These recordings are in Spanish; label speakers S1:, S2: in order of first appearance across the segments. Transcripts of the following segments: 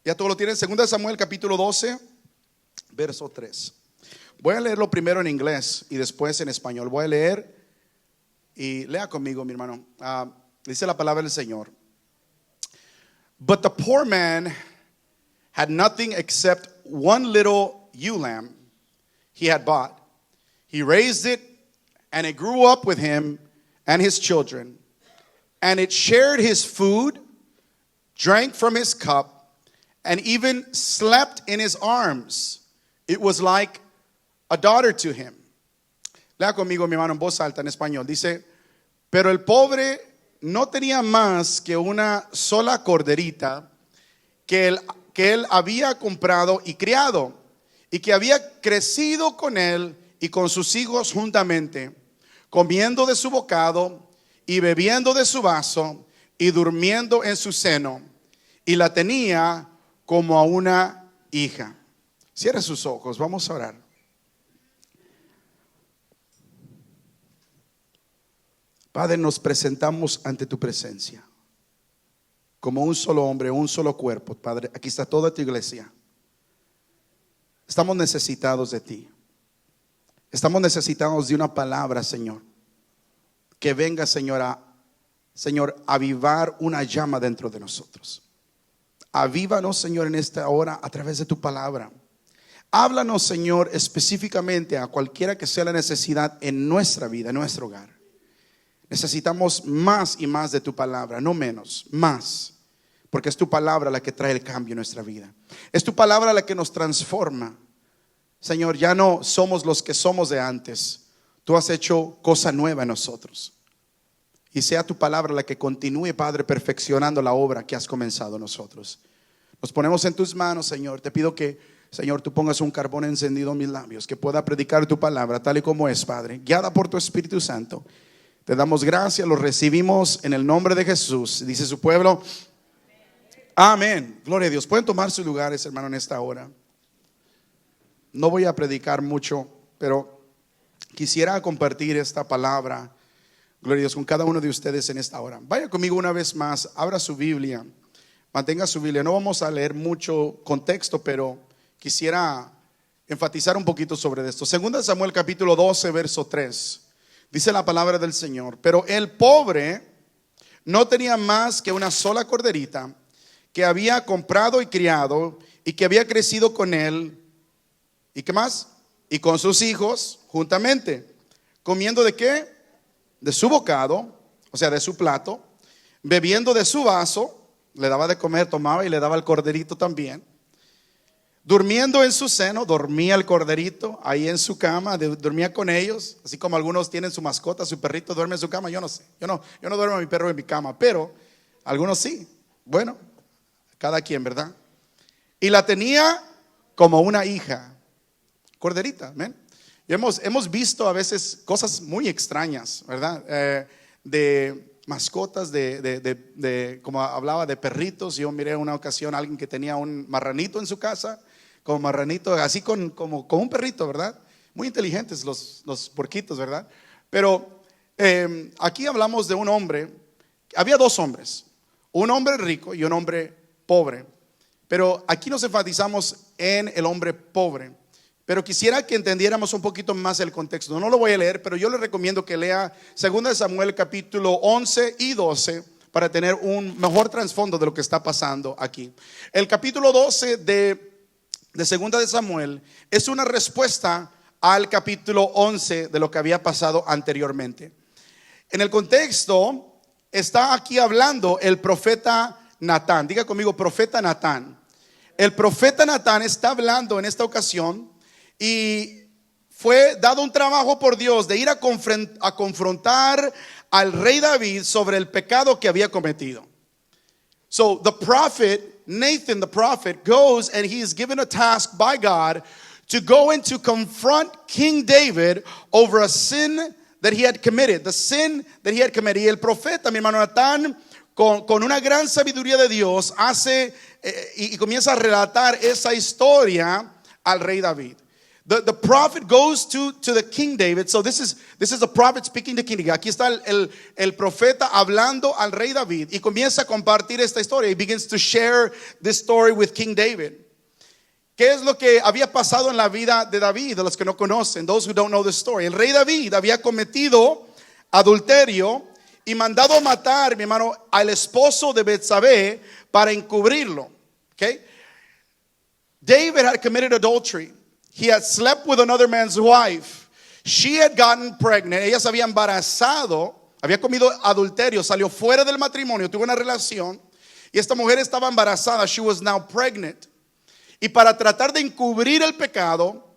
S1: Ya todo lo tienen. Segunda de Samuel capítulo 12, verso 3. Voy a leerlo primero en inglés y después en español. Voy a leer y lea conmigo, mi hermano. Dice la palabra del Señor. But the poor man had nothing except one little ewe lamb he had bought. He raised it, and it grew up with him and his children. And it shared his food, drank from his cup, and even slept in his arms. It was like a daughter to him. Lea conmigo, mi hermano, en voz alta en español. Dice, pero el pobre no tenía más que una sola corderita que él había comprado y criado, y que había crecido con él y con sus hijos juntamente, comiendo de su bocado y bebiendo de su vaso y durmiendo en su seno, y la tenía como a una hija. Cierre sus ojos, vamos a orar. Padre, nos presentamos ante tu presencia como un solo hombre, un solo cuerpo. Padre, aquí está toda tu iglesia. Estamos necesitados de ti. Estamos necesitados de una palabra, Señor, que venga, Señor, a avivar una llama dentro de nosotros. Avívanos, Señor, en esta hora a través de tu palabra. Háblanos, Señor, específicamente a cualquiera que sea la necesidad en nuestra vida, en nuestro hogar. Necesitamos más y más de tu palabra, no menos, más. Porque es tu palabra la que trae el cambio en nuestra vida. Es tu palabra la que nos transforma. Señor, ya no somos los que somos de antes. Tú has hecho cosa nueva en nosotros. Y sea tu palabra la que continúe, Padre, perfeccionando la obra que has comenzado en nosotros. Nos ponemos en tus manos, Señor. Te pido que, Señor, tú pongas un carbón encendido en mis labios, que pueda predicar tu palabra tal y como es, Padre, guiada por tu Espíritu Santo. Te damos gracias, lo recibimos en el nombre de Jesús. Dice su pueblo, amén. Gloria a Dios. Pueden tomar sus lugares, hermano, en esta hora. No voy a predicar mucho, pero quisiera compartir esta palabra, gloria a Dios, con cada uno de ustedes en esta hora. Vaya conmigo una vez más, abra su Biblia, mantenga su Biblia. No vamos a leer mucho contexto, pero quisiera enfatizar un poquito sobre esto. Segunda de Samuel capítulo 12, verso 3. Dice la palabra del Señor, pero el pobre no tenía más que una sola corderita que había comprado y criado y que había crecido con él. ¿Y qué más? Y con sus hijos juntamente, comiendo ¿de qué? De su bocado, o sea, de su plato, bebiendo de su vaso, le daba de comer, tomaba y le daba el corderito también. Durmiendo en su seno, dormía el corderito ahí en su cama, dormía con ellos, así como algunos tienen su mascota, su perrito duerme en su cama. Yo no sé, yo no duermo a mi perro en mi cama, pero algunos sí. Bueno, cada quien, ¿verdad? Y la tenía como una hija, corderita, ¿ven? Y hemos visto a veces cosas muy extrañas, ¿verdad? De mascotas, como hablaba de perritos. Yo miré una ocasión a alguien que tenía un marranito en su casa, como marranito, así como un perrito, ¿verdad? Muy inteligentes los porquitos, ¿verdad? Pero aquí hablamos de un hombre. Había dos hombres, un hombre rico y un hombre pobre. Pero aquí nos enfatizamos en el hombre pobre. Pero quisiera que entendiéramos un poquito más el contexto. No lo voy a leer, pero yo le recomiendo que lea 2 de Samuel capítulo 11 y 12 para tener un mejor trasfondo de lo que está pasando aquí. El capítulo 12 de 2 de Samuel es una respuesta al capítulo 11 de lo que había pasado anteriormente. En el contexto está aquí hablando el profeta Natán. Diga conmigo, profeta Natán. El profeta Natán está hablando en esta ocasión y fue dado un trabajo por Dios de ir a confrontar al rey David sobre el pecado que había cometido. So the prophet Nathan, the prophet, goes and he is given a task by God to go and to confront King David over a sin that he had committed, the sin that he had committed. Y el profeta, mi hermano Natán, con una gran sabiduría de Dios, hace y comienza a relatar esa historia al rey David. The prophet goes to the King David. So this is the prophet speaking to King David. Aquí está el profeta hablando al rey David y comienza a compartir esta historia. He begins to share this story with King David. ¿Qué es lo que había pasado en la vida de David? De los que no conocen, those who don't know the story. El rey David había cometido adulterio y mandado matar, mi hermano, al esposo de Betsabé para encubrirlo. Okay? David had committed adultery. He had slept with another man's wife. She had gotten pregnant. Ella se había embarazado, había comido adulterio, salió fuera del matrimonio, tuvo una relación y esta mujer estaba embarazada. She was now pregnant. Y para tratar de encubrir el pecado,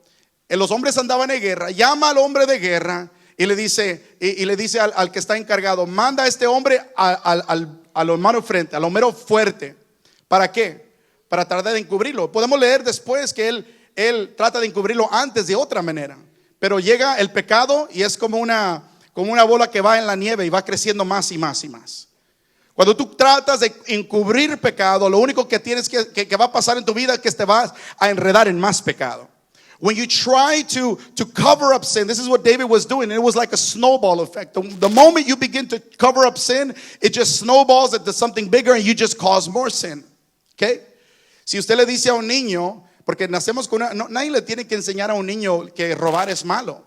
S1: los hombres andaban en guerra. Llama al hombre de guerra y le dice, al que está encargado, manda a este hombre a lo mero frente, a lo mero fuerte. ¿Para qué? Para tratar de encubrirlo. Podemos leer después que él trata de encubrirlo antes de otra manera. Pero llega el pecado y es como una bola que va en la nieve y va creciendo más y más y más. Cuando tú tratas de encubrir pecado, lo único que tienes que va a pasar en tu vida es que te vas a enredar en más pecado. When you try to cover up sin, this is what David was doing. It was like a snowball effect. The moment you begin to cover up sin, it just snowballs into something bigger and you just cause more sin. Okay? Si usted le dice a un niño, porque nacemos con nadie le tiene que enseñar a un niño que robar es malo.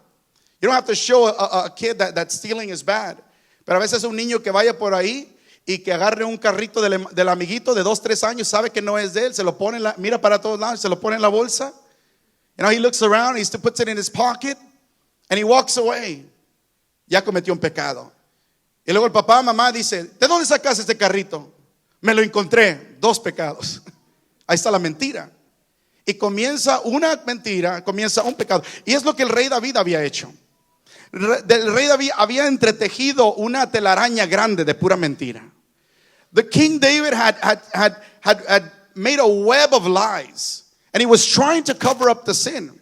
S1: You don't have to show a kid that stealing is bad. Pero a veces un niño que vaya por ahí y que agarre un carrito del amiguito de 2, 3 años, sabe que no es de él, se lo pone, mira para todos lados, se lo pone en la bolsa. You know, he looks around, he puts it in his pocket, and he walks away. Ya cometió un pecado. Y luego el papá, mamá dice, ¿de dónde sacaste este carrito? Me lo encontré. 2 pecados. Ahí está la mentira. Y comienza una mentira, comienza un pecado. Y es lo que el rey David había hecho. El rey David había entretejido una telaraña grande de pura mentira. The King David had made a web of lies, and he was trying to cover up the sin.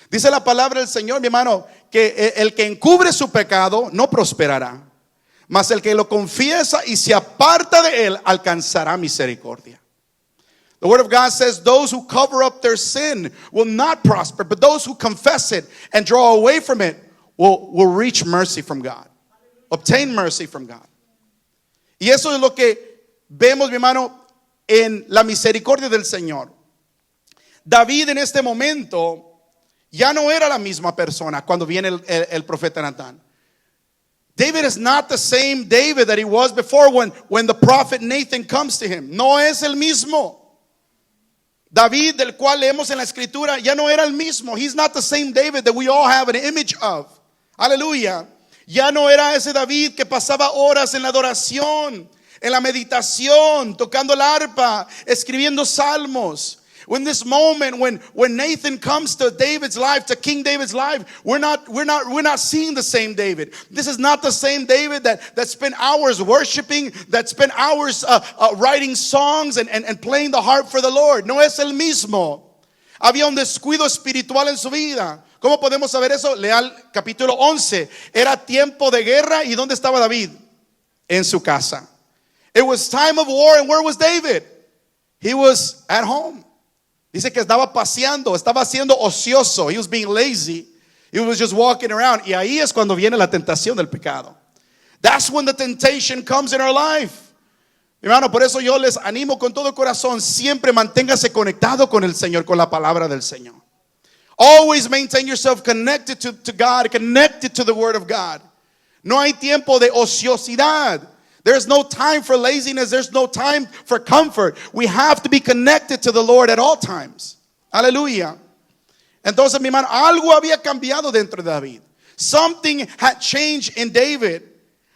S1: Dice la palabra del Señor, mi hermano, que el que encubre su pecado no prosperará, mas el que lo confiesa y se aparta de él alcanzará misericordia. The word of God says those who cover up their sin will not prosper, but those who confess it and draw away from it will reach mercy from God. Obtain mercy from God. Y eso es lo que vemos, mi hermano, en la misericordia del Señor. David en este momento ya no era la misma persona cuando viene el profeta Natán. David is not the same David that he was before when the prophet Nathan comes to him. No es el mismo. David, del cual leemos en la escritura, ya no era el mismo. He's not the same David that we all have an image of. Aleluya. Ya no era ese David que pasaba horas en la adoración, en la meditación, tocando el arpa, escribiendo salmos. When this moment, when Nathan comes to David's life, to King David's life, we're not seeing the same David. This is not the same David that spent hours worshiping, that spent hours writing songs and playing the harp for the Lord. No es el mismo. Había un descuido espiritual en su vida. ¿Cómo podemos saber eso? Lea el capítulo 11. Era tiempo de guerra, ¿y dónde estaba David? En su casa. It was time of war, and where was David? He was at home. Dice que estaba paseando, estaba siendo ocioso. He was being lazy. He was just walking around. Y ahí es cuando viene la tentación del pecado. That's when the temptation comes in our life. Hermano, por eso yo les animo con todo corazón, siempre manténgase conectado con el Señor, con la palabra del Señor. Always maintain yourself connected to God, connected to the Word of God. No hay tiempo de ociosidad. There's no time for laziness. There's no time for comfort. We have to be connected to the Lord at all times. Aleluya. Entonces, mi hermano, algo había cambiado dentro de David. Something had changed in David.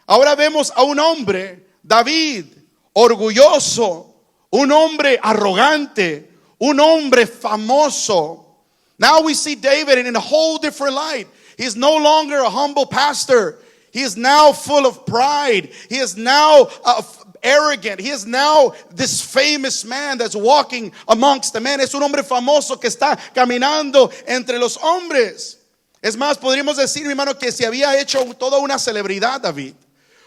S1: Ahora vemos a un hombre, David, orgulloso, un hombre arrogante, un hombre famoso. Now we see David in a whole different light. He's no longer a humble pastor. He is now full of pride. He is now arrogant. He is now this famous man that's walking amongst the men. Es un hombre famoso que está caminando entre los hombres. Es más, podríamos decir, mi hermano, que se había hecho toda una celebridad David.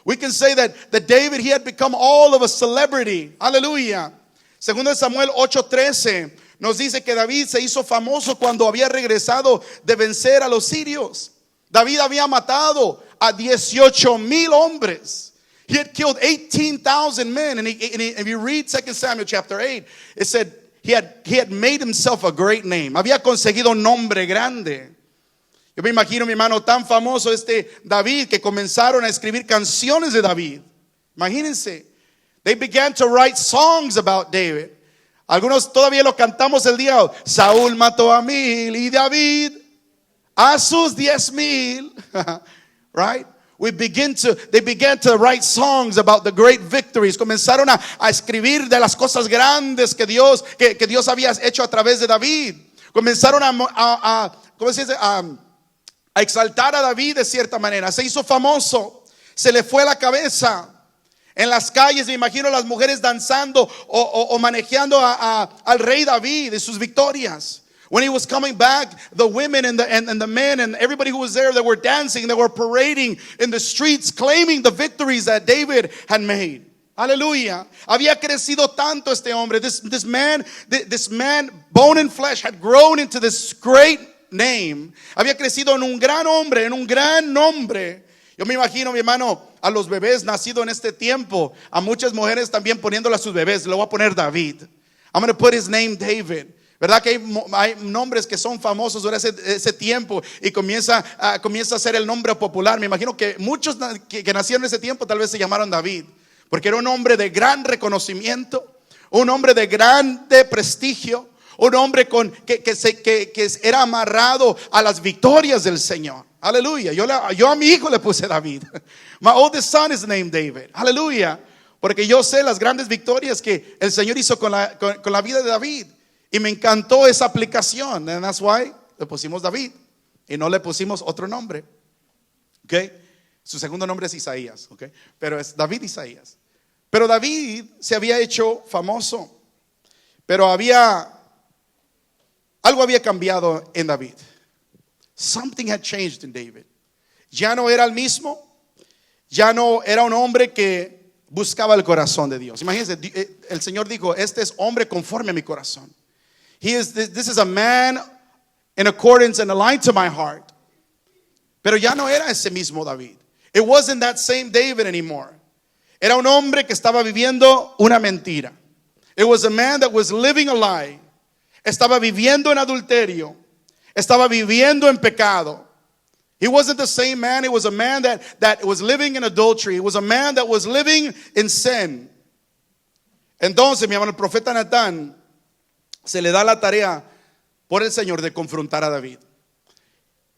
S1: We can say that David, he had become all of a celebrity. Hallelujah. Segundo Samuel 8:13 nos dice que David se hizo famoso cuando había regresado de vencer a los sirios. David había matado a 18,000 hombres. He had killed 18,000 men. And if you read 2 Samuel chapter 8, it said he had made himself a great name. Había conseguido un nombre grande. Yo me imagino, mi hermano, tan famoso David, que comenzaron a escribir canciones de David. Imagínense. They began to write songs about David. Algunos todavía lo cantamos el día. Saúl mató a 1,000 y David a sus 10,000. Right? They began to write songs about the great victories. Comenzaron a escribir de las cosas grandes que Dios había hecho a través de David. Comenzaron ¿cómo se dice? A exaltar a David de cierta manera. Se hizo famoso. Se le fue la cabeza. En las calles me imagino las mujeres danzando o manejando al rey David y sus victorias. When he was coming back, the women and the men and everybody who was there, they were dancing, they were parading in the streets, claiming the victories that David had made. Aleluya. Había crecido tanto este hombre. This man, bone and flesh, had grown into this great name. Había crecido en un gran hombre, en un gran nombre. Yo me imagino, mi hermano, a los bebés nacidos en este tiempo, a muchas mujeres también poniéndole a sus bebés. Le voy a poner David. I'm going to put his name David. ¿Verdad que hay nombres que son famosos durante ese tiempo y comienza a ser el nombre popular? Me imagino que muchos que nacieron en ese tiempo tal vez se llamaron David, porque era un hombre de gran reconocimiento, un hombre de grande prestigio, un hombre que era amarrado a las victorias del Señor. Aleluya. Yo a mi hijo le puse David. My oldest son is named David. Aleluya. Porque yo sé las grandes victorias que el Señor hizo con la vida de David. Y me encantó esa aplicación. And that's why le pusimos David y no le pusimos otro nombre. Okay. Su segundo nombre es Isaías. Okay. Pero es David Isaías. Pero David se había hecho famoso. Pero algo había cambiado en David. Something had changed in David. Ya no era el mismo. Ya no era un hombre que buscaba el corazón de Dios. Imagínense, el Señor dijo: este es hombre conforme a mi corazón. This is a man in accordance and aligned to my heart. Pero ya no era ese mismo David. It wasn't that same David anymore. Era un hombre que estaba viviendo una mentira. It was a man that was living a lie. Estaba viviendo en adulterio. Estaba viviendo en pecado. He wasn't the same man. It was a man that was living in adultery. It was a man that was living in sin. Entonces, mi hermano, el profeta Natán se le da la tarea por el Señor de confrontar a David.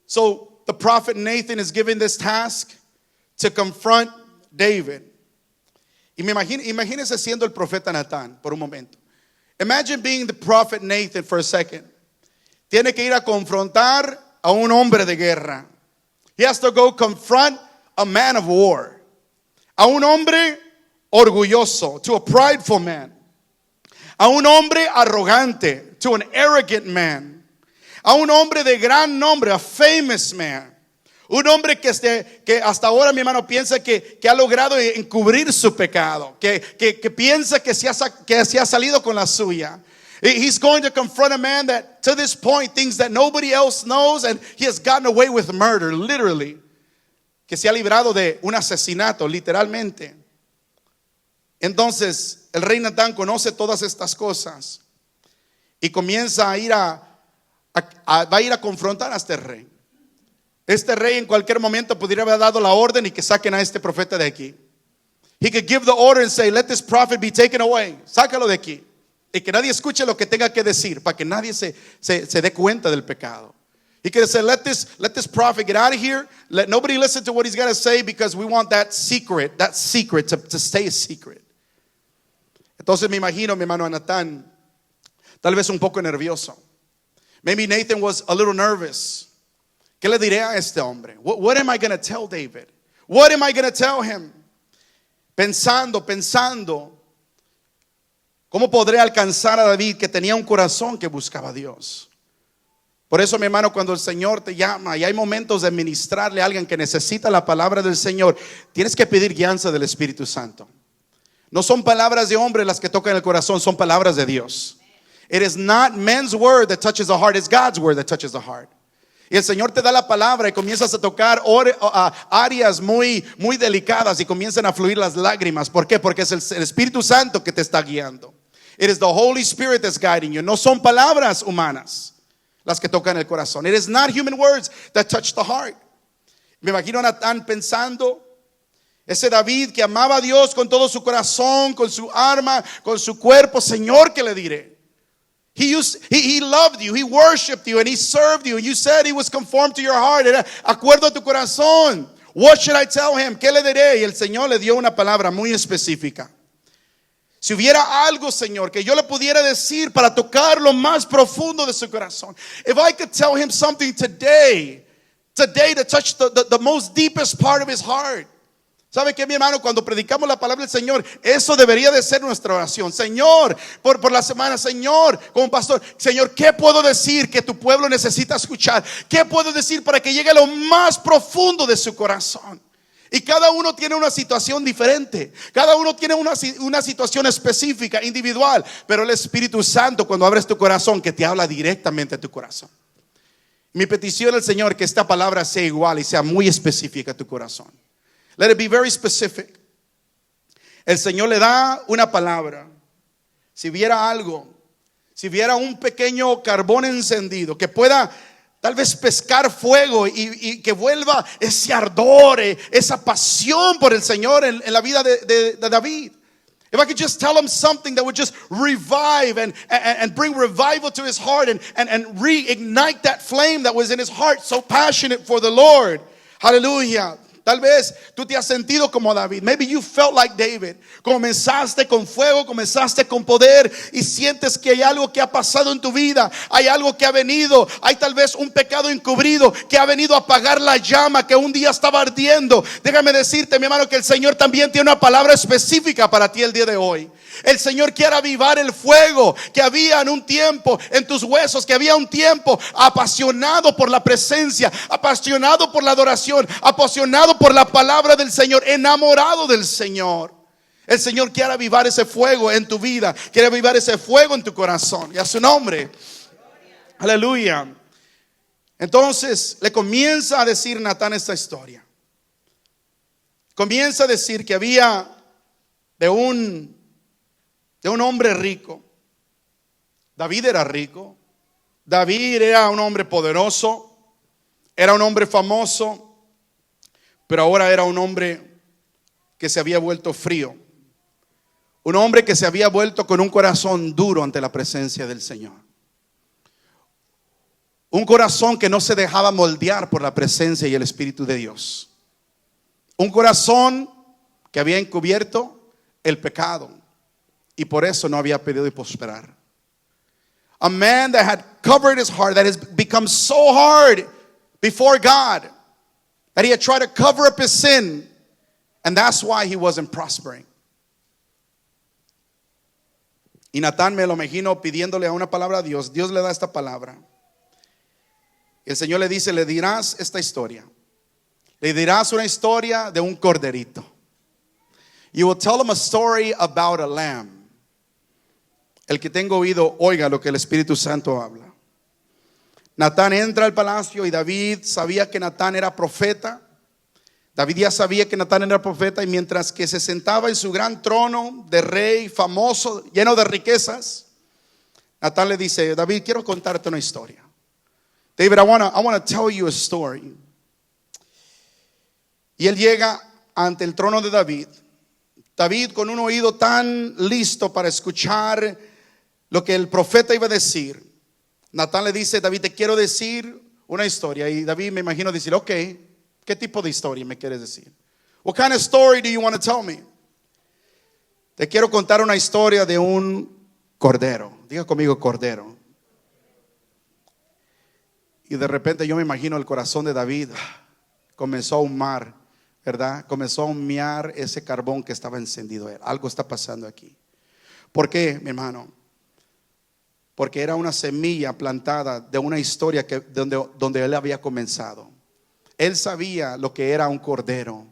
S1: So the prophet Nathan is given this task to confront David. Y imagínese siendo el profeta Natán por un momento. Imagine being the prophet Nathan for a second. Tiene que ir a confrontar a un hombre de guerra. He has to go confront a man of war. A un hombre orgulloso, to a prideful man. A un hombre arrogante, to an arrogant man. A un hombre de gran nombre, a famous man. Un hombre que hasta ahora, mi hermano, piensa que ha logrado encubrir su pecado, que piensa que se ha salido con la suya. He's going to confront a man that to this point thinks that nobody else knows, and he has gotten away with murder, literally. Que se ha librado de un asesinato, literalmente. Entonces el rey Natán conoce todas estas cosas y comienza va a ir a confrontar a este rey. Este rey en cualquier momento podría haber dado la orden y que saquen a este profeta de aquí. He could give the order and say, let this prophet be taken away. Sácalo de aquí. Y que nadie escuche lo que tenga que decir, para que nadie se dé cuenta del pecado. He could have said, let this prophet get out of here. Let nobody listen to what he's got to say, because we want that secret to stay a secret. Entonces me imagino, mi hermano, a Natán tal vez un poco nervioso. Maybe Nathan was a little nervous. ¿Qué le diré a este hombre? What am I going to tell David? What am I going to tell him? Pensando, ¿cómo podré alcanzar a David, que tenía un corazón que buscaba a Dios? Por eso, mi hermano, cuando el Señor te llama y hay momentos de ministrarle a alguien que necesita la palabra del Señor, tienes que pedir guianza del Espíritu Santo. No son palabras de hombre las que tocan el corazón, son palabras de Dios. It is not men's word that touches the heart, it's God's word that touches the heart. Y el Señor te da la palabra y comienzas a tocar áreas muy delicadas y comienzan a fluir las lágrimas. ¿Por qué? Porque es el Espíritu Santo que te está guiando. It is the Holy Spirit that's guiding you. No son palabras humanas las que tocan el corazón. It is not human words that touch the heart. Me imagino a Natán pensando, ese David que amaba a Dios con todo su corazón, con su alma, con su cuerpo. Señor, ¿qué le diré? He loved you, he worshiped you, and he served you. And you said he was conformed to your heart. Era acuerdo a tu corazón. What should I tell him? ¿Qué le diré? Y el Señor le dio una palabra muy específica. Si hubiera algo, Señor, que yo le pudiera decir para tocar lo más profundo de su corazón. If I could tell him something today to touch the most deepest part of his heart. ¿Sabe qué, mi hermano? Cuando predicamos la palabra del Señor, eso debería de ser nuestra oración. Señor, por la semana, Señor, como pastor, Señor, ¿qué puedo decir que tu pueblo necesita escuchar? ¿Qué puedo decir para que llegue a lo más profundo de su corazón? Y cada uno tiene una situación diferente. Cada uno tiene una situación específica, individual. Pero el Espíritu Santo, cuando abres tu corazón, que te habla directamente a tu corazón. Mi petición al Señor, que esta palabra sea igual y sea muy específica a tu corazón. Let it be very specific. El Señor le da una palabra. Si viera algo, si viera un pequeño carbón encendido que pueda tal vez pescar fuego y que vuelva ese ardor, esa pasión por el Señor en la vida de David. If I could just tell him something that would just revive and bring revival to his heart and reignite that flame that was in his heart, so passionate for the Lord. Hallelujah. Tal vez tú te has sentido como David. Maybe you felt like David. Comenzaste con fuego, comenzaste con poder y sientes que hay algo que ha pasado en tu vida. Hay algo que ha venido. Hay tal vez un pecado encubrido que ha venido a apagar la llama que un día estaba ardiendo. Déjame decirte, mi hermano, que el Señor también tiene una palabra específica para ti el día de hoy. El Señor quiere avivar el fuego que había en un tiempo en tus huesos, que había un tiempo apasionado por la presencia, apasionado por la adoración, apasionado por la palabra del Señor, enamorado del Señor. El Señor quiere avivar ese fuego en tu vida, quiere avivar ese fuego en tu corazón. Y a su nombre. Aleluya. Entonces le comienza a decir Natán esta historia. Comienza a decir que había de un hombre rico. David era rico. David era un hombre poderoso. Era un hombre famoso. Pero ahora era un hombre que se había vuelto frío. Un hombre que se había vuelto con un corazón duro ante la presencia del Señor. Un corazón que no se dejaba moldear por la presencia y el Espíritu de Dios. Un corazón que había encubierto el pecado. Y por eso no había podido prosperar. A man that had covered his heart, that has become so hard before God, that he had tried to cover up his sin, and that's why he wasn't prospering. Y Natán, me lo imagino pidiéndole a una palabra a Dios. Dios le da esta palabra. El Señor le dice, le dirás esta historia. Le dirás una historia de un corderito. You will tell him a story about a lamb. El que tenga oído, oiga lo que el Espíritu Santo habla. Natán entra al palacio y David sabía que Natán era profeta. David ya sabía que Natán era profeta, y mientras que se sentaba en su gran trono de rey famoso, lleno de riquezas, Natán le dice, David, quiero contarte una historia. David, I want to tell you a story. Y él llega ante el trono de David. David, con un oído tan listo para escuchar lo que el profeta iba a decir, Natán le dice, David, te quiero decir una historia. Y David, me imagino decir, ok, ¿qué tipo de historia me quieres decir? What kind of story do you want to tell me? Te quiero contar una historia de un cordero. Diga conmigo, cordero. Y de repente yo me imagino el corazón de David comenzó a humar, ¿verdad? Comenzó a humear ese carbón que estaba encendido. Algo está pasando aquí. ¿Por qué, mi hermano? Porque era una semilla plantada de una historia donde él había comenzado. Él sabía lo que era un cordero.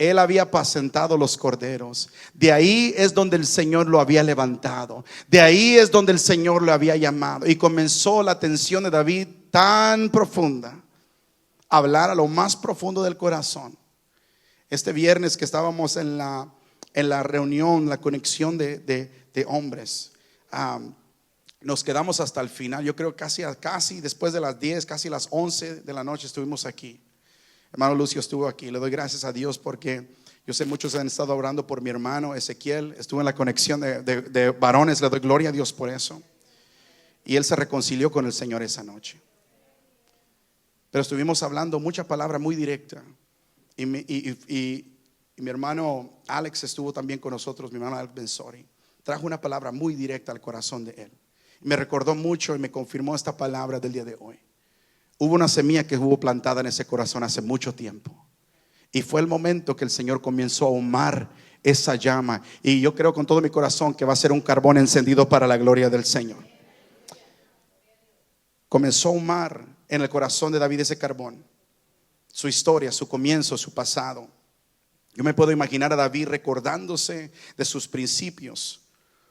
S1: Él había apacentado los corderos. De ahí es donde el Señor lo había levantado. De ahí es donde el Señor lo había llamado. Y comenzó la atención de David tan profunda, hablar a lo más profundo del corazón. Este viernes que estábamos en la reunión, la conexión de hombres, nos quedamos hasta el final. Yo creo casi después de las 10, casi las 11 de la noche estuvimos aquí. Hermano Lucio estuvo aquí. Le doy gracias a Dios porque yo sé muchos han estado orando por mi hermano Ezequiel. Estuvo en la conexión de varones. Le doy gloria a Dios por eso. Y él se reconcilió con el Señor esa noche. Pero estuvimos hablando mucha palabra muy directa. Y mi hermano Alex estuvo también con nosotros. Mi hermano Alex Benzori trajo una palabra muy directa al corazón de él. Me recordó mucho y me confirmó esta palabra del día de hoy. Hubo una semilla que hubo plantada en ese corazón hace mucho tiempo. Y fue el momento que el Señor comenzó a ahumar esa llama. Y yo creo con todo mi corazón que va a ser un carbón encendido para la gloria del Señor. Comenzó a ahumar en el corazón de David ese carbón. Su historia, su comienzo, su pasado. Yo me puedo imaginar a David recordándose de sus principios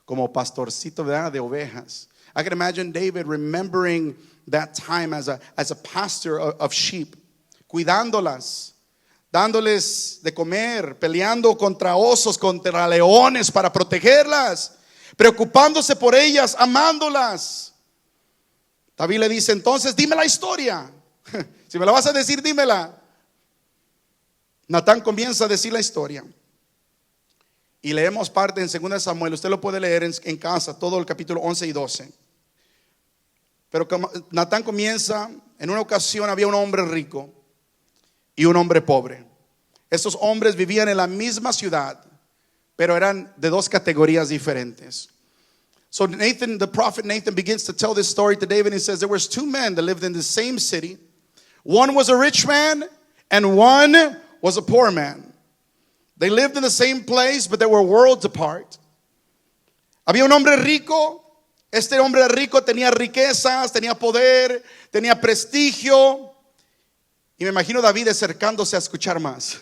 S1: como pastorcito, ¿verdad?, de ovejas. I can imagine David remembering that time as a pastor of sheep, cuidándolas, dándoles de comer, peleando contra osos, contra leones para protegerlas, preocupándose por ellas, amándolas. David le dice: entonces dime la historia. Si me la vas a decir, dímela. Natán comienza a decir la historia. Y leemos parte en 2 Samuel. Usted lo puede leer en casa, todo el capítulo 11 y 12. Pero Natán comienza: en una ocasión había un hombre rico y un hombre pobre. Estos hombres vivían en la misma ciudad, pero eran de dos categorías diferentes. So Nathan, the prophet Nathan, begins to tell this story to David. And he says there was two men that lived in the same city. One was a rich man and one was a poor man. They lived in the same place, but they were worlds apart. Había un hombre rico. Este hombre rico tenía riquezas, tenía poder, tenía prestigio. Y me imagino David acercándose a escuchar más.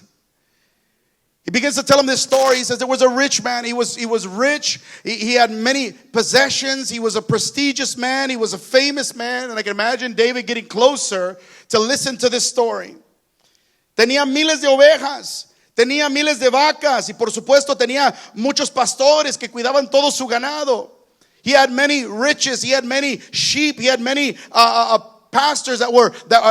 S1: He begins to tell him this story. He says there was a rich man. He was rich. He had many possessions. He was a prestigious man. He was a famous man. And I can imagine David getting closer to listen to this story. Tenía miles de ovejas. Tenía miles de vacas. Y por supuesto tenía muchos pastores que cuidaban todo su ganado. He had many riches. He had many sheep. He had many pastors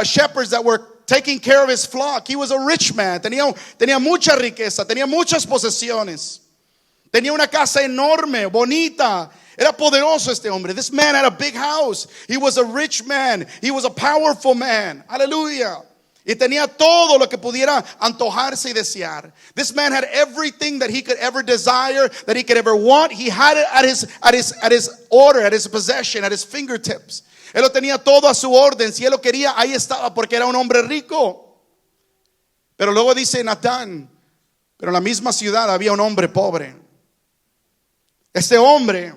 S1: shepherds that were taking care of his flock. He was a rich man. Tenía mucha riqueza. Tenía muchas posesiones. Tenía una casa enorme, bonita. Era poderoso este hombre. This man had a big house. He was a rich man. He was a powerful man. Hallelujah. Y tenía todo lo que pudiera antojarse y desear. This man had everything that he could ever desire, that he could ever want. He had it at his order, at his possession, at his fingertips. Él lo tenía todo a su orden. Si él lo quería, ahí estaba, porque era un hombre rico. Pero luego dice Natán: pero en la misma ciudad había un hombre pobre. Este hombre,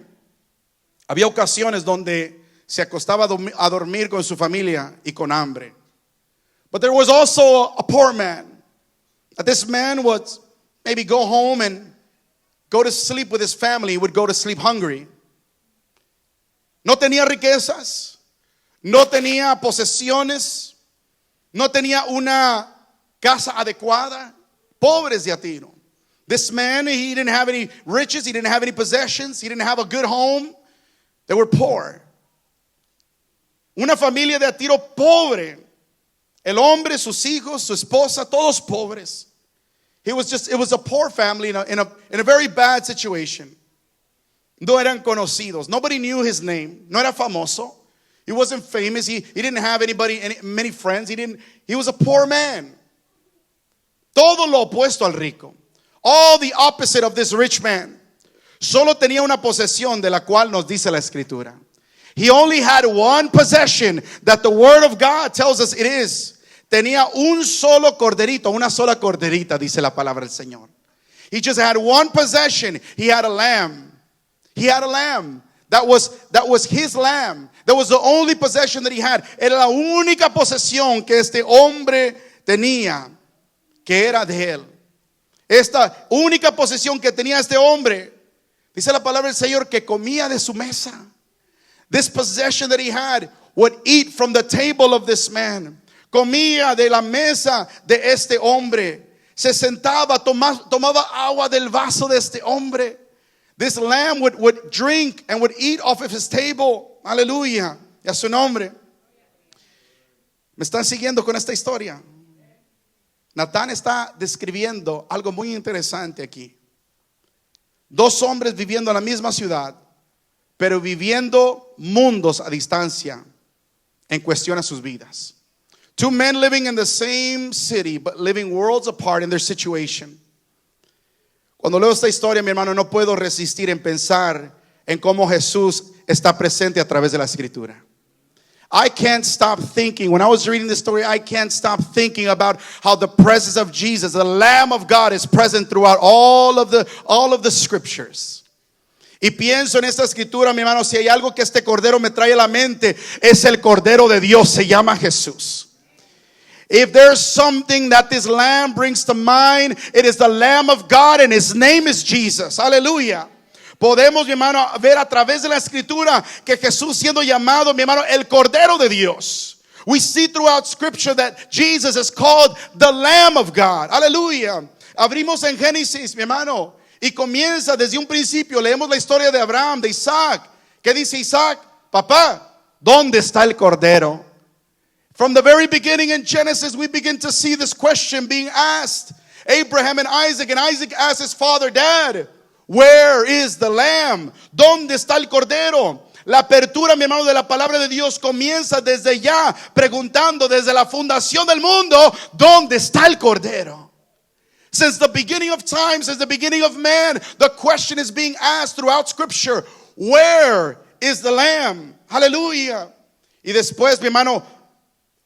S1: había ocasiones donde se acostaba a dormir con su familia y con hambre. But there was also a poor man. This man would maybe go home and go to sleep with his family. He would go to sleep hungry. No tenía riquezas, no tenía posesiones, no tenía una casa adecuada. Pobres de a tiro. This man, he didn't have any riches, he didn't have any possessions, he didn't have a good home. They were poor. Una familia de a tiro pobre. El hombre, sus hijos, su esposa, todos pobres. It was a poor family in a very bad situation. No eran conocidos. Nobody knew his name. No era famoso. He wasn't famous. He didn't have many friends. He was a poor man. Todo lo opuesto al rico. All the opposite of this rich man. Solo tenía una posesión de la cual nos dice la escritura. He only had one possession that the word of God tells us it is. Tenía un solo corderito, una sola corderita, dice la palabra del Señor. He just had one possession. He had a lamb. He had a lamb. That was his lamb. That was the only possession that he had. Era la única posesión que este hombre tenía, que era de él. esta única posesión que tenía este hombre, dice la palabra del Señor que comía de su mesa. This possession that he had would eat from the table of this man. Comía de la mesa de este hombre. Se sentaba, tomaba agua del vaso de este hombre. This lamb would drink and would eat off of his table. Aleluya. Y a su nombre. ¿Me están siguiendo con esta historia? Natán está describiendo algo muy interesante aquí. Dos hombres viviendo en la misma ciudad, pero viviendo mundos a distancia en cuestión a sus vidas. Two men living in the same city, but living worlds apart in their situation. Cuando leo esta historia, mi hermano, no puedo resistir en pensar en cómo Jesús está presente a través de la Escritura. I can't stop thinking, when I was reading this story, I can't stop thinking about how the presence of Jesus, the Lamb of God, is present throughout all of the scriptures. Y pienso en esta escritura, mi hermano, si hay algo que este cordero me trae a la mente, es el Cordero de Dios, se llama Jesús. If there's something that this lamb brings to mind, it is the Lamb of God, and his name is Jesus. Aleluya. Podemos, mi hermano, ver a través de la escritura que Jesús siendo llamado, mi hermano, el Cordero de Dios. We see throughout scripture that Jesus is called the Lamb of God. Aleluya. Abrimos en Génesis, mi hermano, y comienza desde un principio. Leemos la historia de Abraham, de Isaac. ¿Qué dice Isaac? Papá, ¿dónde está el Cordero? From the very beginning in Genesis, we begin to see this question being asked. Abraham and Isaac asked his father, Dad, where is the lamb? ¿Dónde está el cordero? La apertura, mi hermano, de la palabra de Dios comienza desde ya, preguntando desde la fundación del mundo, ¿dónde está el cordero? Since the beginning of time, since the beginning of man, the question is being asked throughout scripture, where is the lamb? Aleluya. Y después, mi hermano,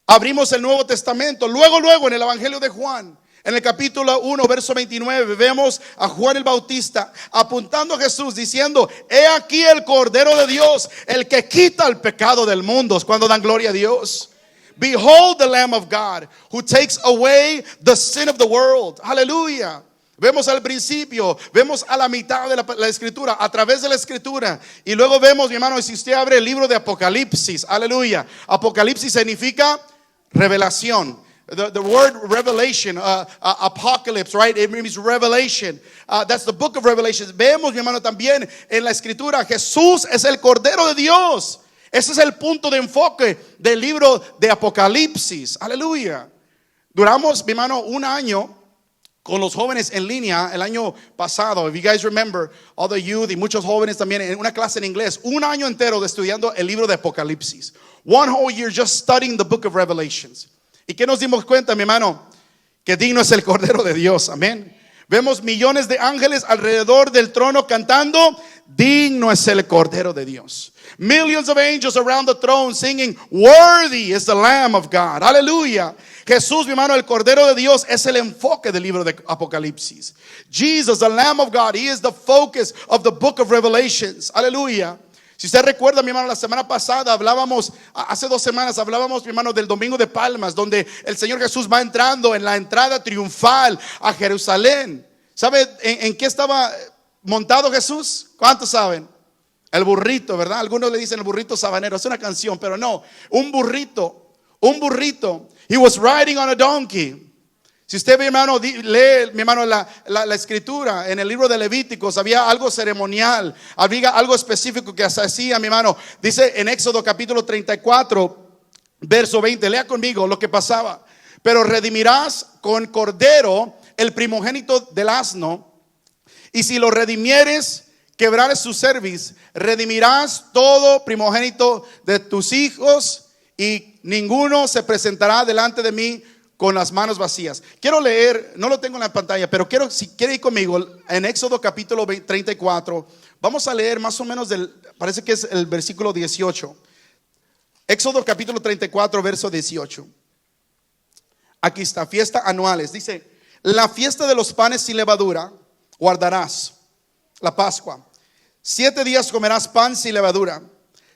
S1: abrimos el Nuevo Testamento. Luego en el Evangelio de Juan, en el capítulo 1, verso 29, vemos a Juan el Bautista apuntando a Jesús diciendo, he aquí el Cordero de Dios, el que quita el pecado del mundo. Cuando dan gloria a Dios. Behold the Lamb of God, who takes away the sin of the world. Aleluya. Vemos al principio, vemos a la mitad de la escritura, a través de la escritura. Y luego vemos, mi hermano, si usted abre el libro de Apocalipsis, aleluya. Apocalipsis significa revelación. The word revelation, apocalypse, right? It means revelation. That's the book of Revelation. Vemos, mi hermano, también en la escritura, Jesús es el Cordero de Dios. Ese es el punto de enfoque del libro de Apocalipsis. Aleluya. Duramos, mi hermano, un año con los jóvenes en línea el año pasado. If you guys remember, all the youth y muchos jóvenes también en una clase en inglés, un año entero de estudiando el libro de Apocalipsis. One whole year just studying the book of Revelations. ¿Y qué nos dimos cuenta, mi hermano? Que digno es el Cordero de Dios. Amén. Vemos millones de ángeles alrededor del trono cantando, digno es el Cordero de Dios. Millions of angels around the throne singing, worthy is the Lamb of God. Aleluya. Jesús, mi hermano, el Cordero de Dios es el enfoque del libro de Apocalipsis. Jesus, the Lamb of God, he is the focus of the book of Revelations. Aleluya. Si usted recuerda, mi hermano, la semana pasada hablábamos, hace 2 semanas hablábamos, mi hermano, del Domingo de Palmas, donde el Señor Jesús va entrando en la entrada triunfal a Jerusalén. ¿Sabe en qué estaba montado Jesús? ¿Cuántos saben? El burrito, ¿verdad? Algunos le dicen el burrito sabanero, es una canción, pero no, un burrito. He was riding on a donkey. Si usted, mi hermano, lee, mi hermano, la escritura en el libro de Levíticos, había algo ceremonial, había algo específico que se hacía, mi hermano. Dice en Éxodo capítulo 34, verso 20, lea conmigo lo que pasaba. Pero redimirás con cordero el primogénito del asno, y si lo redimieres, quebrares su cerviz, redimirás todo primogénito de tus hijos, y ninguno se presentará delante de mí con las manos vacías. Quiero leer, no lo tengo en la pantalla, pero si quiere ir conmigo en Éxodo capítulo 34, vamos a leer más o menos parece que es el versículo 18. Éxodo capítulo 34, verso 18. Aquí está, fiestas anuales. Dice, la fiesta de los panes sin levadura guardarás, la Pascua. 7 días comerás pan sin levadura,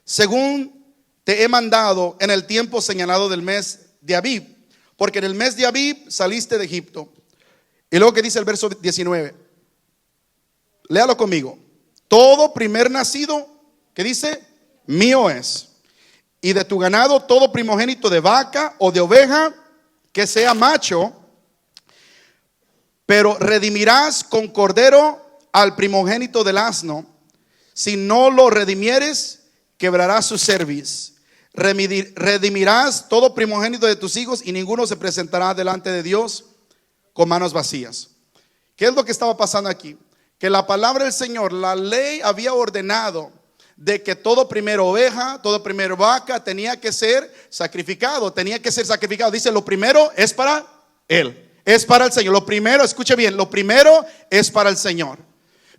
S1: según te he mandado en el tiempo señalado del mes de Abib. Porque en el mes de Abib saliste de Egipto. Y luego que dice el verso 19. Léalo conmigo. Todo primer nacido, ¿qué dice? Mío es. Y de tu ganado todo primogénito de vaca o de oveja que sea macho, pero redimirás con cordero al primogénito del asno. Si no lo redimieres, quebrarás su cerviz. Redimirás todo primogénito de tus hijos y ninguno se presentará delante de Dios con manos vacías. ¿Qué es lo que estaba pasando aquí? Que la palabra del Señor, la ley había ordenado de que todo primero oveja, todo primero vaca tenía que ser sacrificado, Dice, lo primero es para Él, es para el Señor. Lo primero, escuche bien, lo primero es para el Señor.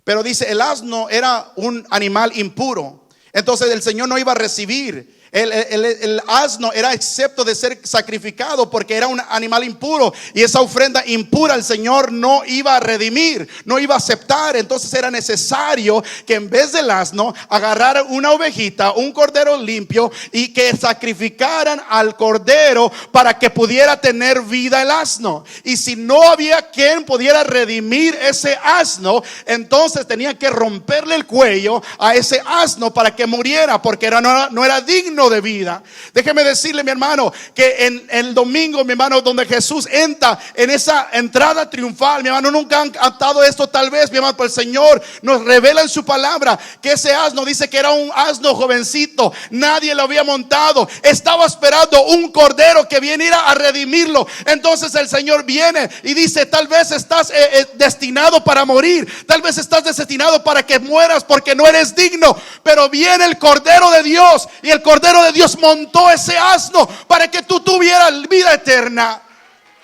S1: Pero dice, el asno era un animal impuro. Entonces el Señor no iba a recibir. El asno era excepto de ser sacrificado porque era un animal impuro, y esa ofrenda impura el Señor no iba a redimir, no iba a aceptar. Entonces era necesario que en vez del asno agarraran una ovejita, un cordero limpio, y que sacrificaran al cordero para que pudiera tener vida el asno. Y si no había quien pudiera redimir ese asno, entonces tenían que romperle el cuello a ese asno para que muriera, porque no era digno de vida. Déjeme decirle, mi hermano, que en el domingo, mi hermano, donde Jesús entra en esa entrada triunfal, mi hermano, nunca han captado esto tal vez, mi hermano, pero el Señor nos revela en su palabra que ese asno, dice que era un asno jovencito, nadie lo había montado, estaba esperando un cordero que viniera a redimirlo. Entonces el Señor viene y dice, tal vez estás destinado para morir, tal vez estás destinado para que mueras porque no eres digno, pero viene el Cordero de Dios, y el Cordero de Dios montó ese asno para que tú tuvieras vida eterna.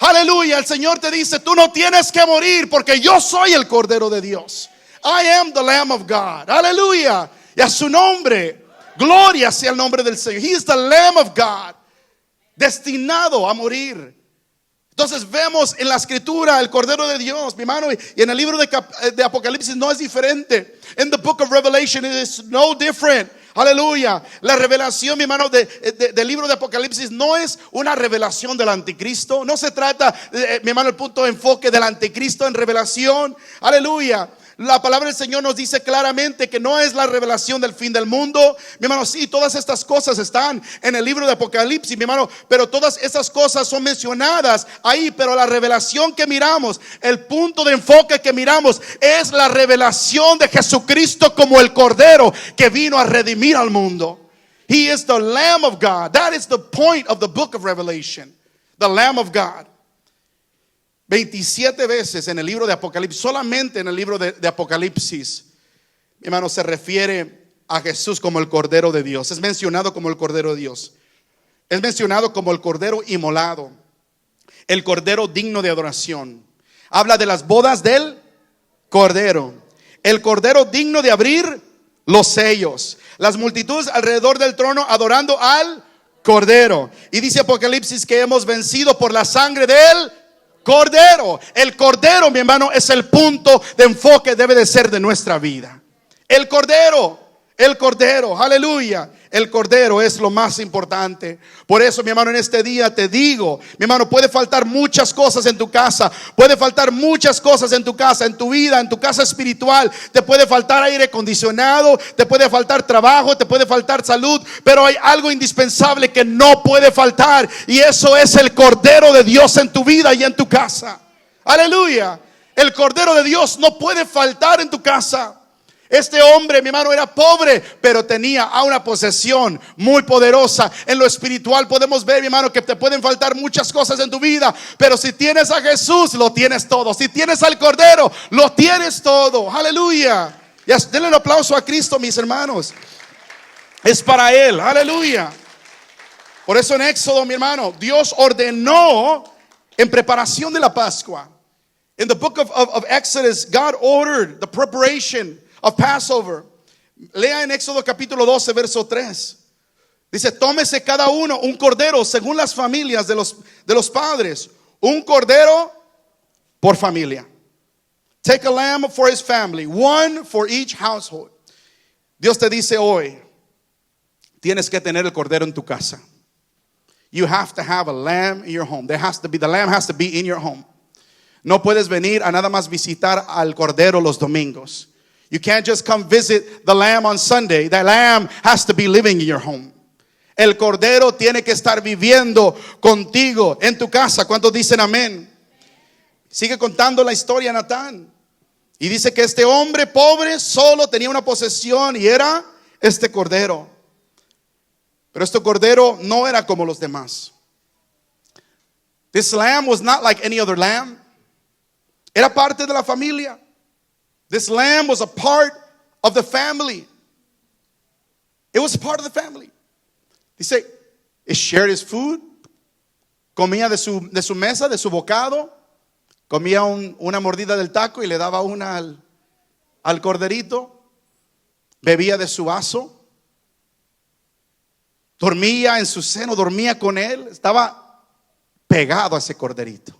S1: Aleluya. El Señor te dice, tú no tienes que morir porque yo soy el Cordero de Dios. I am the Lamb of God. Aleluya. Y a su nombre, gloria sea el nombre del Señor. He is the Lamb of God, destinado a morir. Entonces vemos en la escritura el Cordero de Dios, mi hermano, y en el libro de Apocalipsis no es diferente. In the book of Revelation it is no different. Aleluya. La revelación, mi hermano, del libro de Apocalipsis no es una revelación del anticristo. No se trata, mi hermano, el punto de enfoque del anticristo en revelación. Aleluya. La palabra del Señor nos dice claramente que no es la revelación del fin del mundo. Mi hermano, sí, todas estas cosas están en el libro de Apocalipsis, mi hermano, pero todas esas cosas son mencionadas ahí. Pero la revelación que miramos, el punto de enfoque que miramos, es la revelación de Jesucristo como el Cordero que vino a redimir al mundo. He is the Lamb of God. That is the point of the book of Revelation. The Lamb of God. 27 veces en el libro de Apocalipsis, solamente en el libro de Apocalipsis, mi hermano, se refiere a Jesús como el Cordero de Dios. Es mencionado como el Cordero de Dios. Es mencionado como el Cordero inmolado, el Cordero digno de adoración. Habla de las bodas del Cordero, el Cordero digno de abrir los sellos, las multitudes alrededor del trono adorando al Cordero. Y dice Apocalipsis que hemos vencido por la sangre del Cordero. El Cordero, mi hermano, es el punto de enfoque, debe de ser de nuestra vida. El Cordero, aleluya. El Cordero es lo más importante. Por eso, mi hermano, en este día te digo, mi hermano, puede faltar muchas cosas en tu casa, puede faltar muchas cosas en tu casa, en tu vida, en tu casa espiritual. Te puede faltar aire acondicionado, te puede faltar trabajo, te puede faltar salud, pero hay algo indispensable que no puede faltar, y eso es el Cordero de Dios en tu vida y en tu casa. Aleluya. El Cordero de Dios no puede faltar en tu casa. Este hombre, mi hermano, era pobre, pero tenía una posesión muy poderosa. En lo espiritual podemos ver, mi hermano, que te pueden faltar muchas cosas en tu vida, pero si tienes a Jesús, lo tienes todo. Si tienes al Cordero, lo tienes todo. Aleluya. Denle un aplauso a Cristo, mis hermanos. Es para Él. Aleluya. Por eso en Éxodo, mi hermano, Dios ordenó en preparación de la Pascua. In the book of Exodus, God ordered the preparation of Passover. Lea en Éxodo capítulo 12, verso 3. Dice, tómese cada uno un cordero según las familias de los padres. Un cordero por familia. Take a lamb for his family, one for each household. Dios te dice hoy, tienes que tener el cordero en tu casa. You have to have a lamb in your home. The lamb has to be in your home. No puedes venir a nada más visitar al Cordero los domingos. You can't just come visit the Lamb on Sunday. The Lamb has to be living in your home. El Cordero tiene que estar viviendo contigo en tu casa. ¿Cuántos dicen amén? Sigue contando la historia Natán. Y dice que este hombre pobre solo tenía una posesión y era este cordero. Pero este cordero no era como los demás. This lamb was not like any other lamb. Era parte de la familia. This lamb was a part of the family. It was part of the family. Dice, he shared his food. Comía de su mesa, de su bocado. Comía una mordida del taco y le daba una al corderito. Bebía de su vaso. Dormía en su seno, dormía con él. Estaba pegado a ese corderito.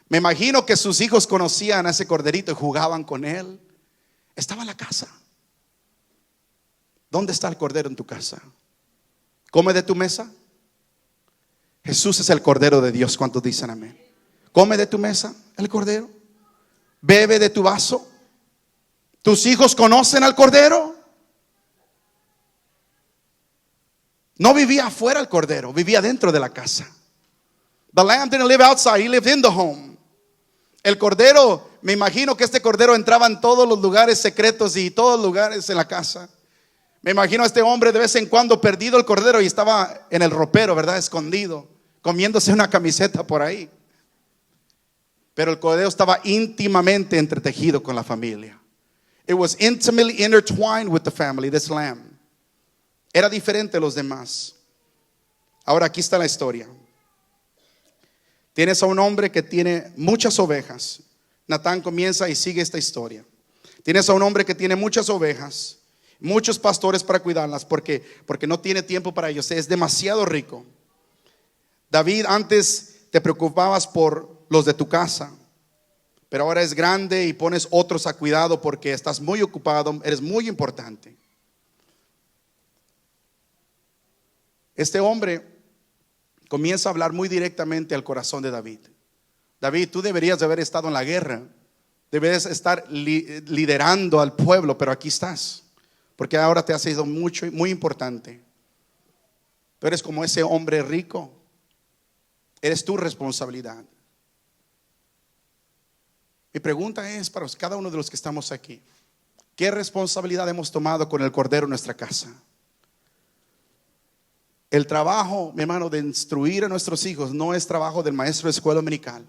S1: Me imagino que sus hijos conocían a ese corderito y jugaban con él. Estaba en la casa. ¿Dónde está el cordero en tu casa? ¿Come de tu mesa? Jesús es el Cordero de Dios. ¿Cuántos dicen amén? ¿Come de tu mesa el cordero? ¿Bebe de tu vaso? ¿Tus hijos conocen al cordero? No vivía afuera el cordero, vivía dentro de la casa. The lamb didn't live outside, he lived in the home. El cordero, me imagino que este cordero entraba en todos los lugares secretos y todos los lugares en la casa. Me imagino a este hombre de vez en cuando perdido el cordero y estaba en el ropero, ¿verdad? Escondido, comiéndose una camiseta por ahí. Pero el cordero estaba íntimamente entretejido con la familia. It was intimately intertwined with the family, this lamb. Era diferente a los demás. Ahora aquí está la historia. Tienes a un hombre que tiene muchas ovejas. Natán comienza y sigue esta historia. Tienes a un hombre que tiene muchas ovejas, muchos pastores para cuidarlas, porque no tiene tiempo para ellos. Es demasiado rico. David, antes te preocupabas por los de tu casa, pero ahora es grande y pones otros a cuidado porque estás muy ocupado, eres muy importante. Este hombre comienza a hablar muy directamente al corazón de David. David, tú deberías de haber estado en la guerra, deberías estar liderando al pueblo, pero aquí estás, porque ahora te has sido muy importante. Tú eres como ese hombre rico, eres tu responsabilidad. Mi pregunta es para cada uno de los que estamos aquí: ¿qué responsabilidad hemos tomado con el cordero en nuestra casa? El trabajo, mi hermano, de instruir a nuestros hijos no es trabajo del maestro de escuela dominical,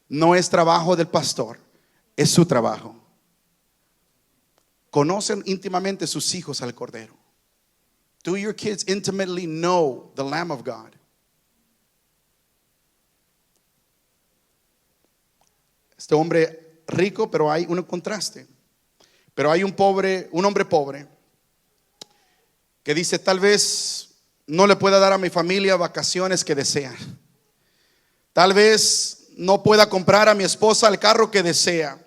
S1: no es trabajo del pastor, es su trabajo. Conocen íntimamente sus hijos al Cordero. Do your kids intimately know the Lamb of God? Este hombre rico, pero hay un contraste. Pero hay un hombre pobre que dice: tal vez no le pueda dar a mi familia vacaciones que desean. Tal vez no pueda comprar a mi esposa el carro que desea.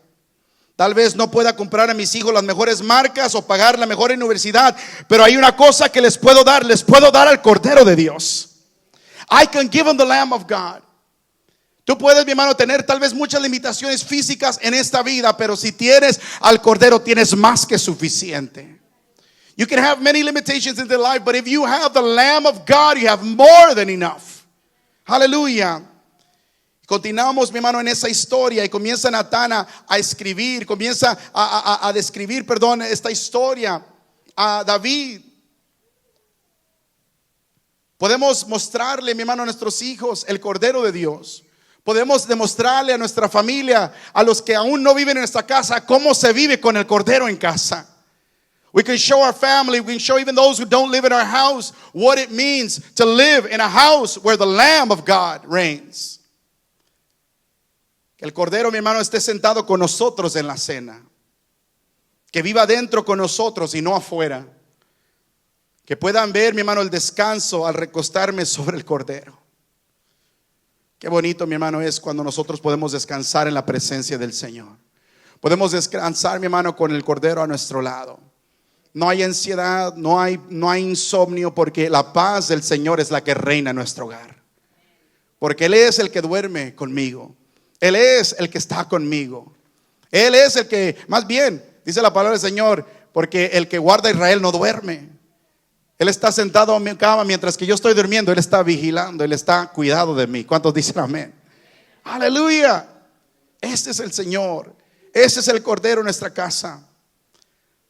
S1: Tal vez no pueda comprar a mis hijos las mejores marcas o pagar la mejor universidad, pero hay una cosa que les puedo dar al Cordero de Dios. I can give them the Lamb of God. Tú puedes, mi hermano, tener tal vez muchas limitaciones físicas en esta vida, pero si tienes al Cordero tienes más que suficiente. You can have many limitations in their life, but if you have the Lamb of God, you have more than enough. Aleluya. Continuamos, mi hermano, en esa historia y comienza Natán a escribir, comienza a describir, esta historia a David. Podemos mostrarle, mi hermano, a nuestros hijos el Cordero de Dios. Podemos demostrarle a nuestra familia, a los que aún no viven en nuestra casa, cómo se vive con el Cordero en casa. We can show our family, we can show even those who don't live in our house what it means to live in a house where the Lamb of God reigns. Que el Cordero, mi hermano, esté sentado con nosotros en la cena. Que viva dentro con nosotros y no afuera. Que puedan ver, mi hermano, el descanso al recostarme sobre el Cordero. Qué bonito, mi hermano, es cuando nosotros podemos descansar en la presencia del Señor. Podemos descansar, mi hermano, con el Cordero a nuestro lado. No hay ansiedad, no hay insomnio, porque la paz del Señor es la que reina en nuestro hogar. Porque Él es el que duerme conmigo. Él es el que está conmigo. Él es el que, más bien, dice la palabra del Señor, porque el que guarda a Israel no duerme. Él está sentado en mi cama mientras que yo estoy durmiendo. Él está vigilando, Él está cuidado de mí. ¿Cuántos dicen amén? Aleluya. Este es el Señor. Ese es el Cordero en nuestra casa.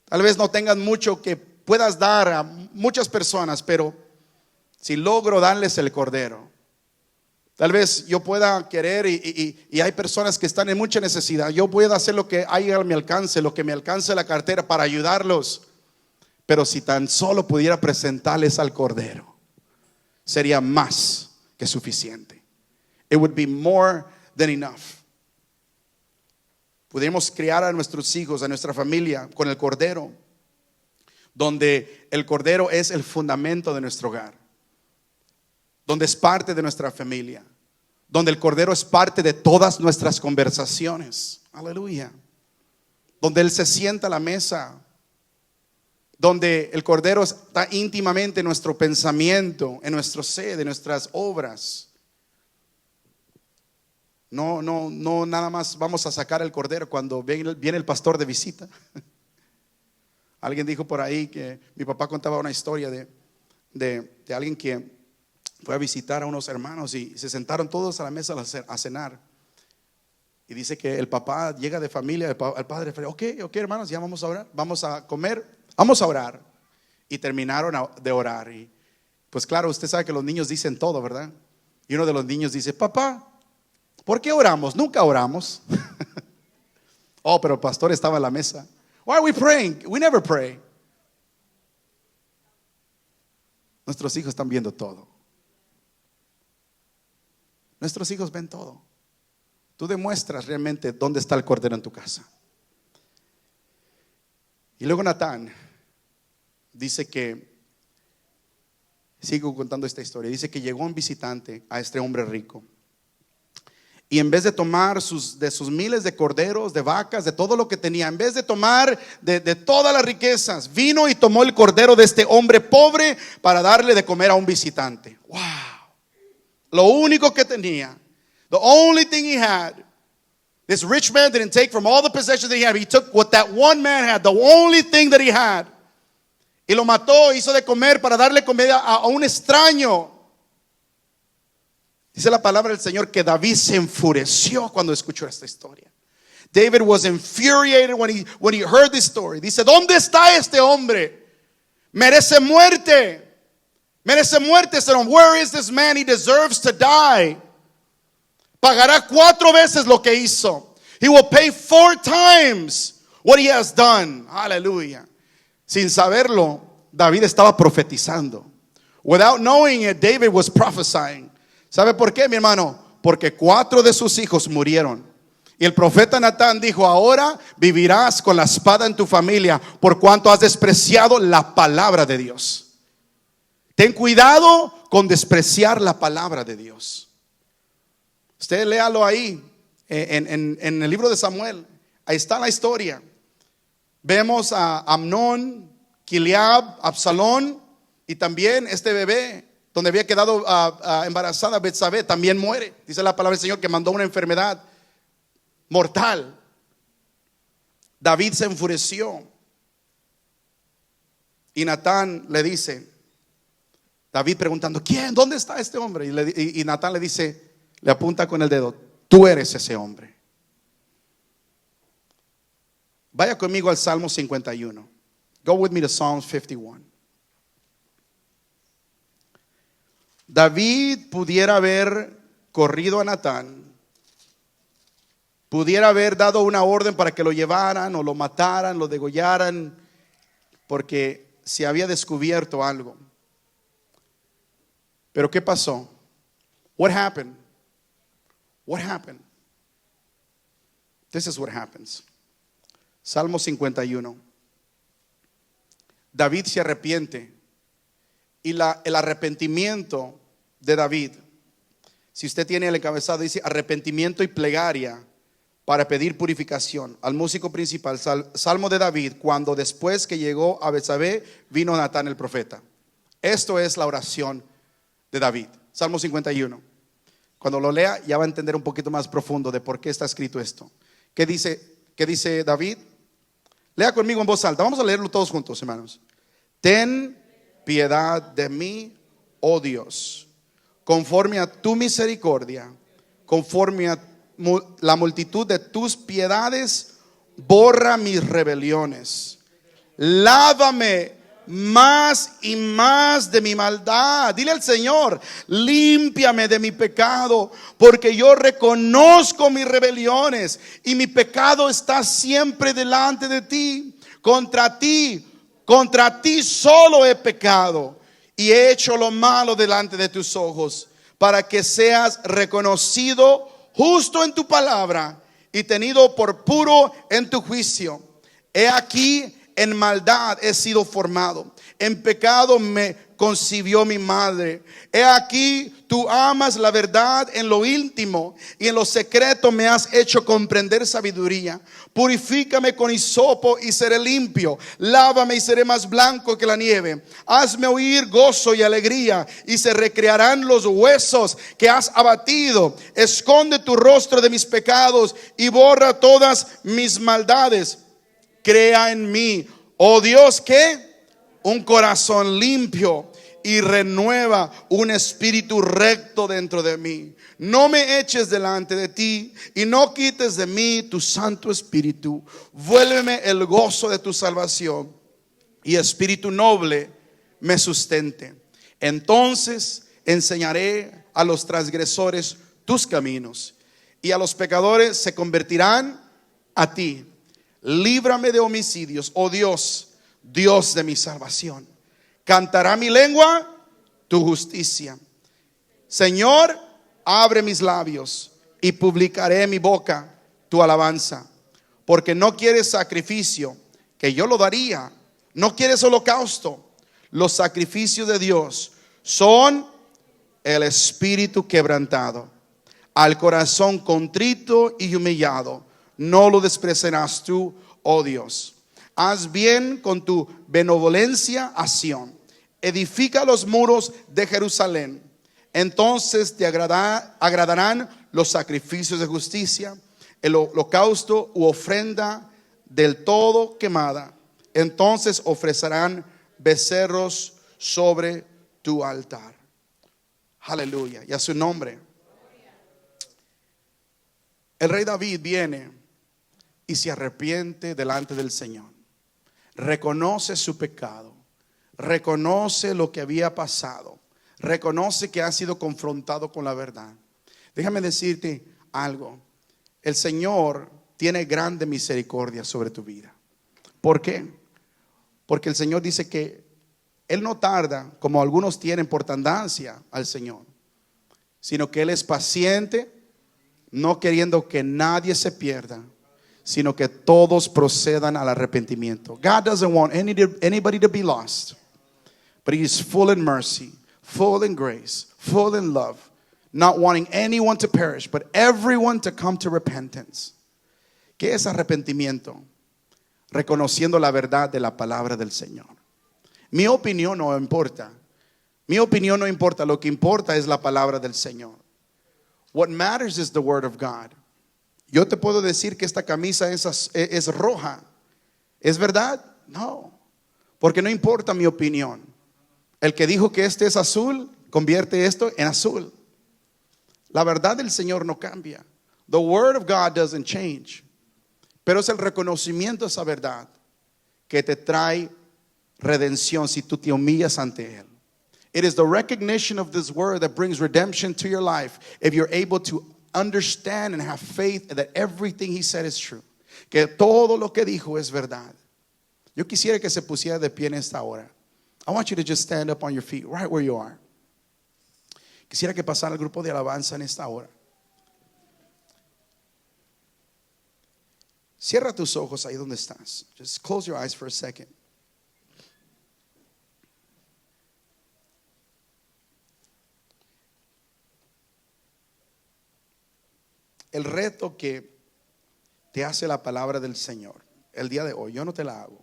S1: Tal vez no tengas mucho que puedas dar a muchas personas, pero si logro darles el Cordero, tal vez yo pueda querer y hay personas que están en mucha necesidad. Yo puedo hacer lo que haya a mi alcance, lo que me alcance la cartera para ayudarlos. Pero si tan solo pudiera presentarles al Cordero, sería más que suficiente. It would be more than enough. Pudiéramos criar a nuestros hijos, a nuestra familia con el Cordero, donde el Cordero es el fundamento de nuestro hogar, donde es parte de nuestra familia, donde el Cordero es parte de todas nuestras conversaciones. Aleluya. Donde Él se sienta a la mesa, donde el Cordero está íntimamente en nuestro pensamiento, en nuestro ser, en nuestras obras. No nada más vamos a sacar el Cordero cuando viene el pastor de visita. Alguien dijo por ahí que mi papá contaba una historia de alguien que fue a visitar a unos hermanos y se sentaron todos a la mesa a cenar. Y dice que el papá llega de familia, el padre, ok hermanos, ya vamos a orar, vamos a comer, vamos a orar. Y terminaron de orar. Y pues claro, usted sabe que los niños dicen todo, ¿verdad? Y uno de los niños dice: papá, ¿por qué oramos? Nunca oramos. Oh, pero el pastor estaba en la mesa. Why are we praying? We never pray. Nuestros hijos están viendo todo. Nuestros hijos ven todo. Tú demuestras realmente dónde está el Cordero en tu casa. Y luego Natán dice que, sigo contando esta historia, dice que llegó un visitante a este hombre rico. Y en vez de tomar de sus miles de corderos, de vacas, de todo lo que tenía, en vez de tomar de todas las riquezas, vino y tomó el cordero de este hombre pobre para darle de comer a un visitante. Wow. Lo único que tenía, the only thing he had. This rich man didn't take from all the possessions that he had. He took what that one man had, the only thing that he had. Y lo mató, hizo de comer para darle comida a un extraño. Dice la palabra del Señor que David se enfureció cuando escuchó esta historia. David was infuriated when he heard this story. Dice: ¿dónde está este hombre? Merece muerte. Merece muerte este hombre. Where is this man? He deserves to die. Pagará 4 veces lo que hizo. He will pay 4 times what he has done. Aleluya. Sin saberlo, David estaba profetizando. Without knowing it, David was prophesying. ¿Sabe por qué, mi hermano? Porque 4 de sus hijos murieron. Y el profeta Natán dijo: ahora vivirás con la espada en tu familia, por cuanto has despreciado la palabra de Dios. Ten cuidado con despreciar la palabra de Dios. Usted léalo ahí en el libro de Samuel. Ahí está la historia. Vemos a Amnón, Gilead, Absalón, y también este bebé donde había quedado embarazada Betsabé también muere. Dice la palabra del Señor que mandó una enfermedad mortal. David se enfureció y Natán le dice, David preguntando: ¿quién? ¿Dónde está este hombre? Y Natán le dice, le apunta con el dedo: tú eres ese hombre. Vaya conmigo al Salmo 51. Go with me to Psalms 51. David pudiera haber corrido a Natán, pudiera haber dado una orden para que lo llevaran o lo mataran, lo degollaran, porque se había descubierto algo. Pero ¿qué pasó? What happened? What happened? This is what happens. Salmo 51. David se arrepiente. Y el arrepentimiento de David, si usted tiene el encabezado, dice arrepentimiento y plegaria para pedir purificación. Al músico principal, Salmo de David, cuando después que llegó a Betsabé, vino Natán el profeta. Esto es la oración de David. Salmo 51. Cuando lo lea ya va a entender un poquito más profundo de por qué está escrito esto. ¿Qué dice David? Lea conmigo en voz alta. Vamos a leerlo todos juntos, hermanos. Ten piedad de mí, oh Dios, conforme a tu misericordia, conforme a la multitud de tus piedades, borra mis rebeliones. Lávame más y más de mi maldad. Dile al Señor, límpiame de mi pecado, porque yo reconozco mis rebeliones y mi pecado está siempre delante de ti. Contra ti solo he pecado y he hecho lo malo delante de tus ojos, para que seas reconocido justo en tu palabra y tenido por puro en tu juicio. He aquí, en maldad he sido formado, en pecado me concibió mi madre. He aquí, tú amas la verdad en lo íntimo, y en lo secreto me has hecho comprender sabiduría. Purifícame con hisopo y seré limpio, lávame y seré más blanco que la nieve. Hazme oír gozo y alegría, y se recrearán los huesos que has abatido. Esconde tu rostro de mis pecados y borra todas mis maldades. Crea en mí, oh Dios, ¿qué? Un corazón limpio, y renueva un espíritu recto dentro de mí. No me eches delante de ti y no quites de mí tu Santo Espíritu. Vuélveme el gozo de tu salvación, y espíritu noble me sustente. Entonces enseñaré a los transgresores tus caminos, y a los pecadores se convertirán a ti. Líbrame de homicidios, oh Dios, Dios de mi salvación. Cantará mi lengua tu justicia. Señor, abre mis labios y publicaré mi boca tu alabanza. Porque no quieres sacrificio, que yo lo daría. No quieres holocausto. Los sacrificios de Dios son el espíritu quebrantado. Al corazón contrito y humillado no lo despreciarás tú, oh Dios. Haz bien con tu benevolencia a Sión. Edifica los muros de Jerusalén. Entonces te agradarán los sacrificios de justicia, el holocausto u ofrenda del todo quemada. Entonces ofrecerán becerros sobre tu altar. Aleluya. Y a su nombre. El rey David viene y se arrepiente delante del Señor. Reconoce su pecado. Reconoce lo que había pasado. Reconoce que ha sido confrontado con la verdad. Déjame decirte algo. El Señor tiene grande misericordia sobre tu vida. ¿Por qué? Porque el Señor dice que Él no tarda, como algunos tienen por tardancia al Señor, sino que Él es paciente, no queriendo que nadie se pierda, sino que todos procedan al arrepentimiento. God doesn't want anybody to be lost, but He is full in mercy, full in grace, full in love, not wanting anyone to perish, but everyone to come to repentance. ¿Qué es arrepentimiento? Reconociendo la verdad de la palabra del Señor. Mi opinión no importa. Mi opinión no importa. Lo que importa es la palabra del Señor. What matters is the word of God. Yo te puedo decir que esta camisa es roja. ¿Es verdad? No. Porque no importa mi opinión. El que dijo que este es azul, convierte esto en azul. La verdad del Señor no cambia. The word of God doesn't change. Pero es el reconocimiento de esa verdad que te trae redención si tú te humillas ante Él. It is the recognition of this word that brings redemption to your life if you're able to understand and have faith that everything He said is true. Que todo lo que dijo es verdad. Yo quisiera que se pusiera de pie en esta hora. I want you to just stand up on your feet right where you are. Quisiera que pasara el grupo de alabanza en esta hora. Cierra tus ojos ahí donde estás. Just close your eyes for a second. El reto que te hace la palabra del Señor el día de hoy, yo no te la hago.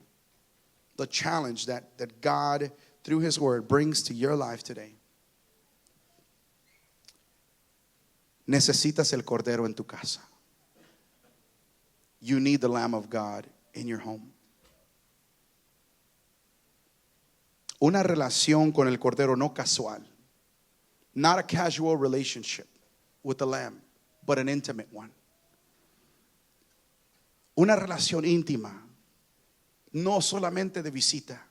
S1: The challenge that God through His word brings to your life today. Necesitas el Cordero en tu casa. You need the Lamb of God in your home. Una relación con el Cordero no casual. Not a casual relationship with the Lamb, but an intimate one. Una relación íntima, no solamente de visita.